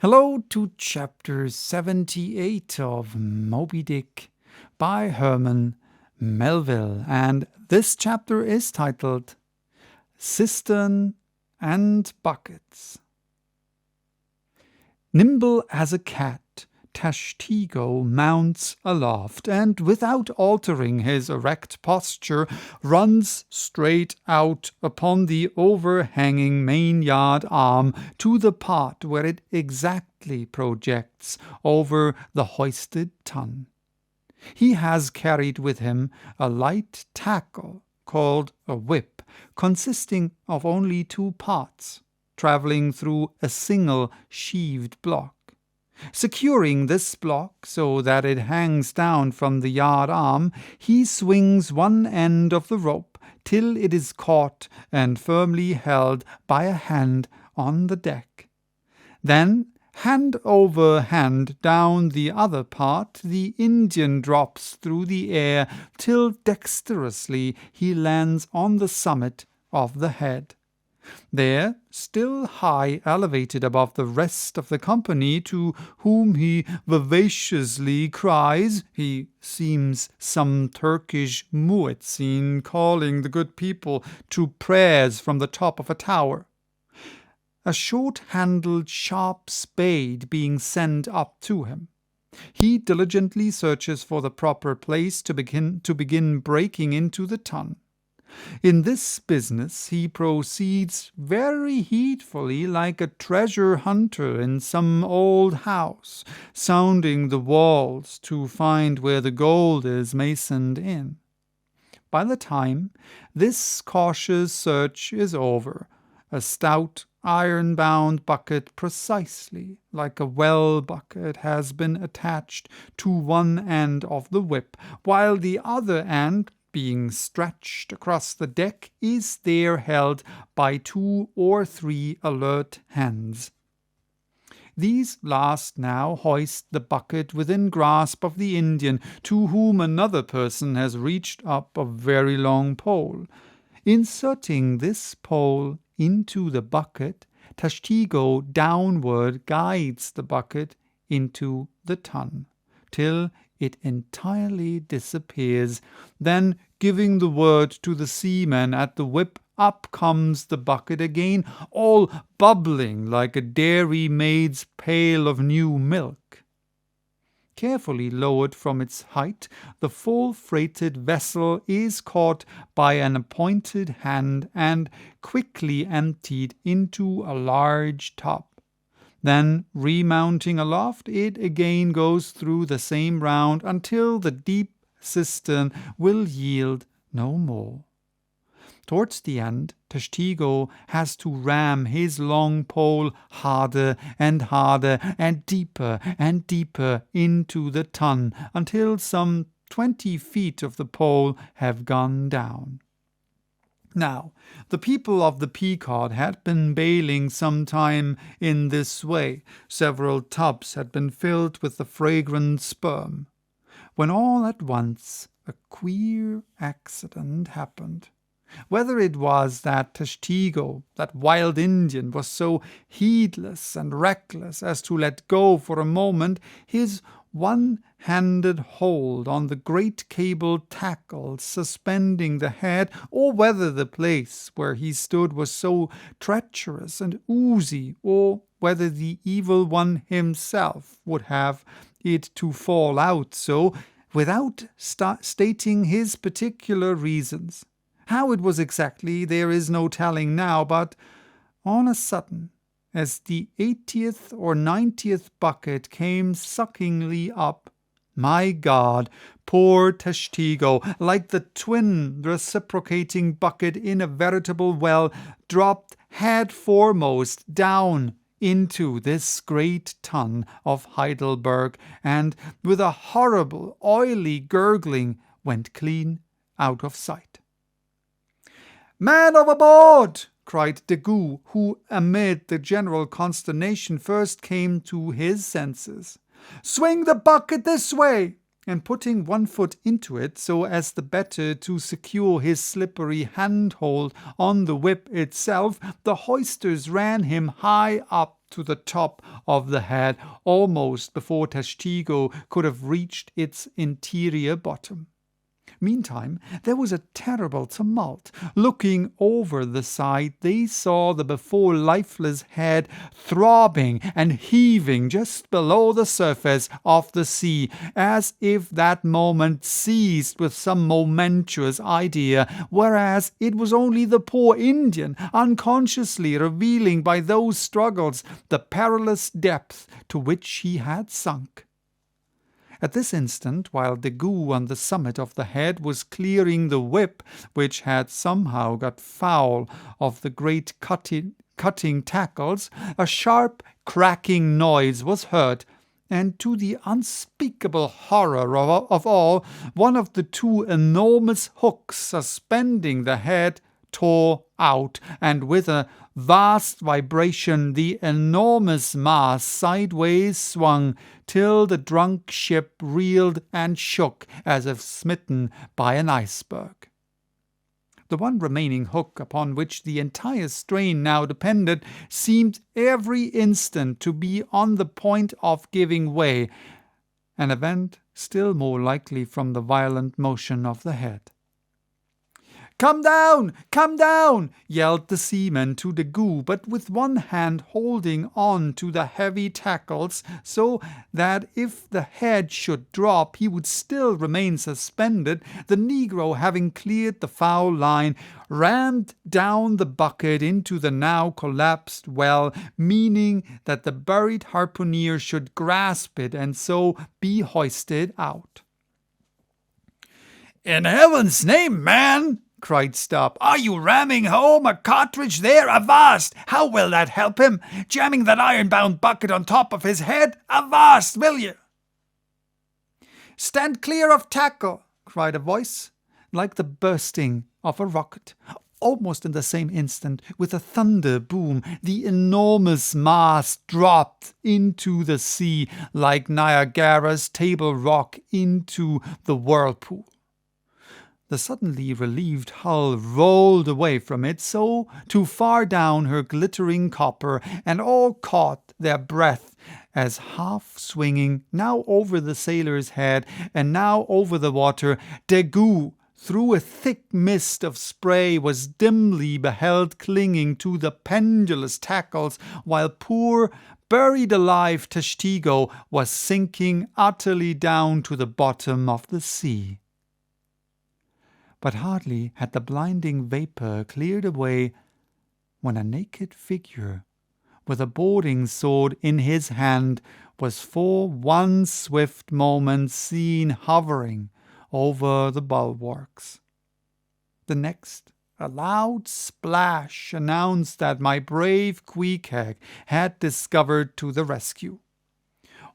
Hello to chapter 78 of Moby Dick by Herman Melville, and this chapter is titled Cistern and Buckets. Nimble as a cat, Tashtego mounts aloft, and without altering his erect posture, runs straight out upon the overhanging main-yard arm to the part where it exactly projects over the hoisted tun. He has carried with him a light tackle called a whip, consisting of only two parts, travelling through a single sheaved block. Securing this block so that it hangs down from the yard arm, he swings one end of the rope till it is caught and firmly held by a hand on the deck. Then, hand over hand down the other part, the Indian drops through the air till dexterously he lands on the summit of the head. There, still high elevated above the rest of the company, to whom he vivaciously cries, he seems some Turkish muezzin calling the good people to prayers from the top of a tower. A short-handled sharp spade being sent up to him, he diligently searches for the proper place to begin breaking into the tun. In this business he proceeds very heedfully, like a treasure hunter in some old house, sounding the walls to find where the gold is masoned in. By the time this cautious search is over, a stout iron-bound bucket precisely like a well bucket has been attached to one end of the whip, while the other end, being stretched across the deck, is there held by 2 or 3 alert hands. These last now hoist the bucket within grasp of the Indian, to whom another person has reached up a very long pole. Inserting this pole into the bucket, Tashtego downward guides the bucket into the tun, till it entirely disappears. Then, giving the word to the seaman at the whip, up comes the bucket again, all bubbling like a dairy maid's pail of new milk. Carefully lowered from its height, the full-freighted vessel is caught by an appointed hand and quickly emptied into a large tub. Then, remounting aloft, it again goes through the same round until the deep cistern will yield no more. Towards the end, Tashtego has to ram his long pole harder and deeper into the tun, until some 20 feet of the pole have gone down. Now, the people of the Pequod had been bailing some time in this way. Several tubs had been filled with the fragrant sperm, when all at once a queer accident happened. Whether it was that Tashtego, that wild Indian, was so heedless and reckless as to let go for a moment his one-handed hold on the great cable tackle suspending the head, or whether the place where he stood was so treacherous and oozy, or whether the evil one himself would have it to fall out so, without stating his particular reasons. How it was exactly, there is no telling now, but on a sudden, as the 80th or 90th bucket came suckingly up, my God, poor Tashtego, like the twin reciprocating bucket in a veritable well, dropped head foremost down into this great tun of Heidelberg, and with a horrible, oily gurgling, went clean out of sight. "Man overboard!" cried Daggoo, who, amid the general consternation, first came to his senses. "Swing the bucket this way!" And putting one foot into it, so as the better to secure his slippery handhold on the whip itself, the hoisters ran him high up to the top of the head, almost before Tashtego could have reached its interior bottom. Meantime, there was a terrible tumult. Looking over the side, they saw the before lifeless head throbbing and heaving just below the surface of the sea, as if that moment seized with some momentous idea, whereas it was only the poor Indian, unconsciously revealing by those struggles the perilous depth to which he had sunk. At this instant, while Daggoo on the summit of the head was clearing the whip, which had somehow got foul of the great cutting tackles, a sharp cracking noise was heard, and to the unspeakable horror of all, one of the two enormous hooks suspending the head tore out, and with a vast vibration the enormous mass sideways swung, till the drunk ship reeled and shook as if smitten by an iceberg. The one remaining hook, upon which the entire strain now depended, seemed every instant to be on the point of giving way, an event still more likely from the violent motion of the head. "Come down! Come down!" yelled the seaman to Daggoo, but with one hand holding on to the heavy tackles, so that if the head should drop he would still remain suspended. The negro, having cleared the foul line, rammed down the bucket into the now collapsed well, meaning that the buried harpooner should grasp it and so be hoisted out. "In heaven's name, man!" cried Stubb. "Are you ramming home a cartridge there? Avast! How will that help him? Jamming that iron-bound bucket on top of his head? Avast, will you?" "Stand clear of tackle!" cried a voice, like the bursting of a rocket. Almost in the same instant, with a thunder boom, the enormous mass dropped into the sea like Niagara's Table Rock into the whirlpool. The suddenly relieved hull rolled away from it, so too far down her glittering copper, and all caught their breath as, half swinging, now over the sailor's head and now over the water, Daggoo, through a thick mist of spray, was dimly beheld clinging to the pendulous tackles, while poor, buried alive Tashtego was sinking utterly down to the bottom of the sea. But hardly had the blinding vapour cleared away when a naked figure, with a boarding sword in his hand, was for one swift moment seen hovering over the bulwarks. The next, a loud splash announced that my brave Queequeg had discovered to the rescue.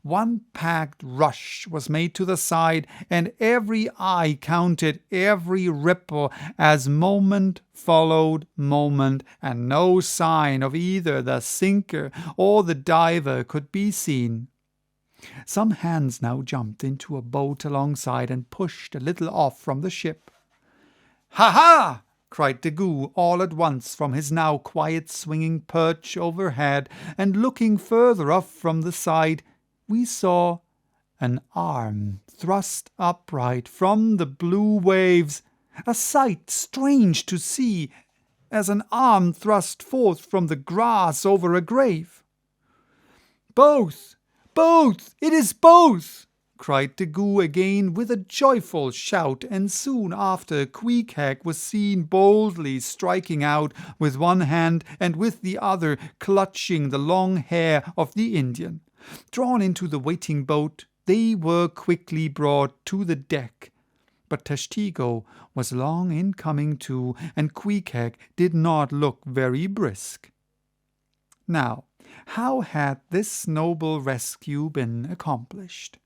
One packed rush was made to the side, and every eye counted every ripple as moment followed moment, and no sign of either the sinker or the diver could be seen. Some hands now jumped into a boat alongside and pushed a little off from the ship. "Ha ha!" cried Daggoo all at once from his now quiet swinging perch overhead, and looking further up from the side, we saw an arm thrust upright from the blue waves, a sight strange to see, as an arm thrust forth from the grass over a grave. "Both! Both! It is both!" cried Daggoo again with a joyful shout, and soon after Queequeg was seen boldly striking out with one hand and with the other clutching the long hair of the Indian. Drawn into the waiting boat, they were quickly brought to the deck. But Tashtego was long in coming to, and Queequeg did not look very brisk. Now, how had this noble rescue been accomplished?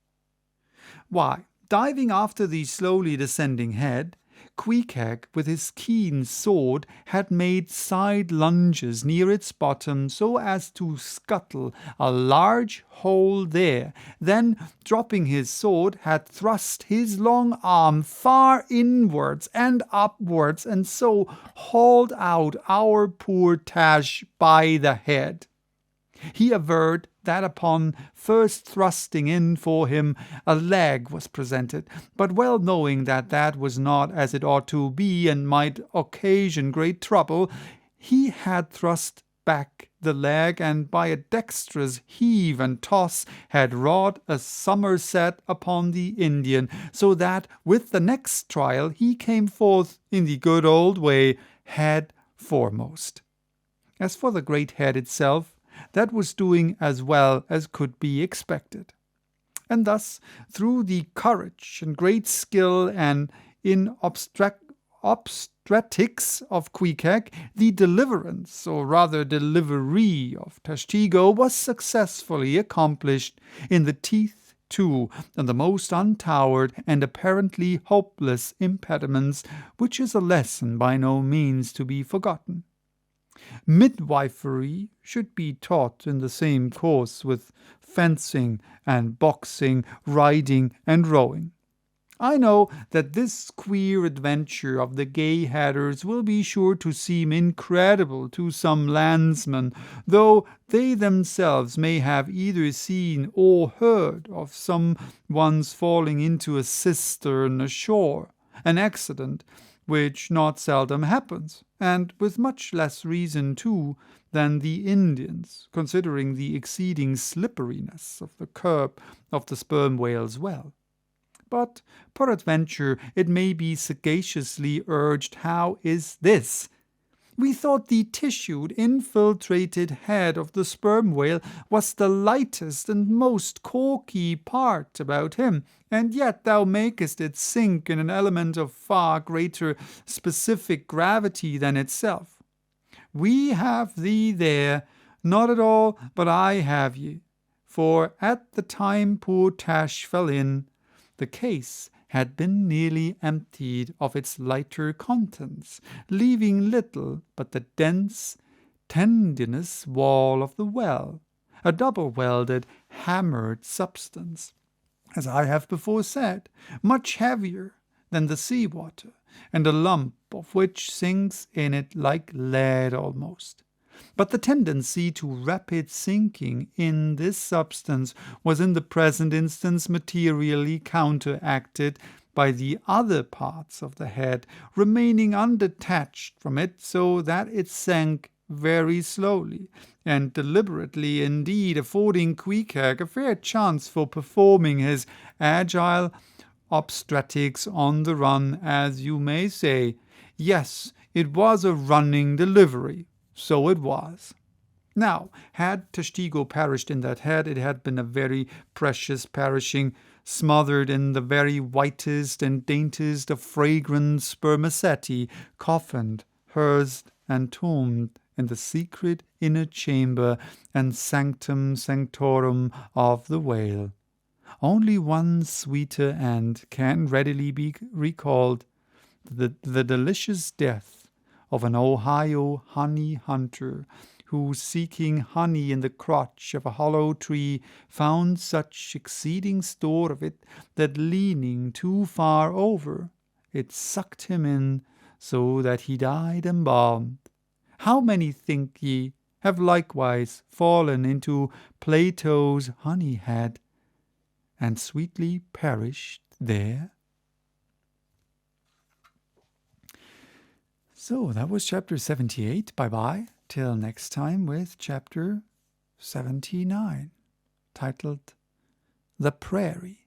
Why, diving after the slowly descending head, Queequeg, with his keen sword, had made side lunges near its bottom so as to scuttle a large hole there, then, dropping his sword, had thrust his long arm far inwards and upwards, and so hauled out our poor Tash by the head. He averred that upon first thrusting in for him, a leg was presented, but well knowing that that was not as it ought to be, and might occasion great trouble, he had thrust back the leg, and by a dexterous heave and toss had wrought a somerset upon the Indian, so that with the next trial he came forth in the good old way, head foremost. As for the great head itself, that was doing as well as could be expected. And thus, through the courage and great skill and in obstetrics of Queequeg, the deliverance, or rather delivery, of Tashtego was successfully accomplished, in the teeth too, and the most untoward and apparently hopeless impediments, which is a lesson by no means to be forgotten. Midwifery should be taught in the same course with fencing and boxing, riding and rowing. I know that this queer adventure of the gay headers will be sure to seem incredible to some landsmen, though they themselves may have either seen or heard of some one's falling into a cistern ashore, an accident which not seldom happens, and with much less reason too than the Indians, considering the exceeding slipperiness of the curb of the Sperm Whale's well. But peradventure it may be sagaciously urged, how is this? We thought the tissued, infiltrated head of the Sperm Whale was the lightest and most corky part about him, and yet thou makest it sink in an element of far greater specific gravity than itself. We have thee there, not at all, but I have ye. For at the time poor Tash fell in, the case had been nearly emptied of its lighter contents, leaving little but the dense, tendinous wall of the well, a double-welded, hammered substance, as I have before said, much heavier than the sea-water, and a lump of which sinks in it like lead almost. But the tendency to rapid sinking in this substance was in the present instance materially counteracted by the other parts of the head remaining undetached from it, so that it sank very slowly, and deliberately indeed, affording Queequeg a fair chance for performing his agile obstetrics on the run, as you may say. Yes, it was a running delivery. So it was. Now, had Tashtego perished in that head, it had been a very precious perishing, smothered in the very whitest and daintiest of fragrant spermaceti, coffined, hearsed, and tombed in the secret inner chamber and sanctum sanctorum of the whale. Only one sweeter end can readily be recalled, the delicious death of an Ohio honey hunter, who, seeking honey in the crotch of a hollow tree, found such exceeding store of it that, leaning too far over, it sucked him in, so that he died embalmed. How many, think ye, have likewise fallen into Plato's honey head, and sweetly perished there? So that was chapter 78. Bye-bye. Till next time with chapter 79, titled The Prairie.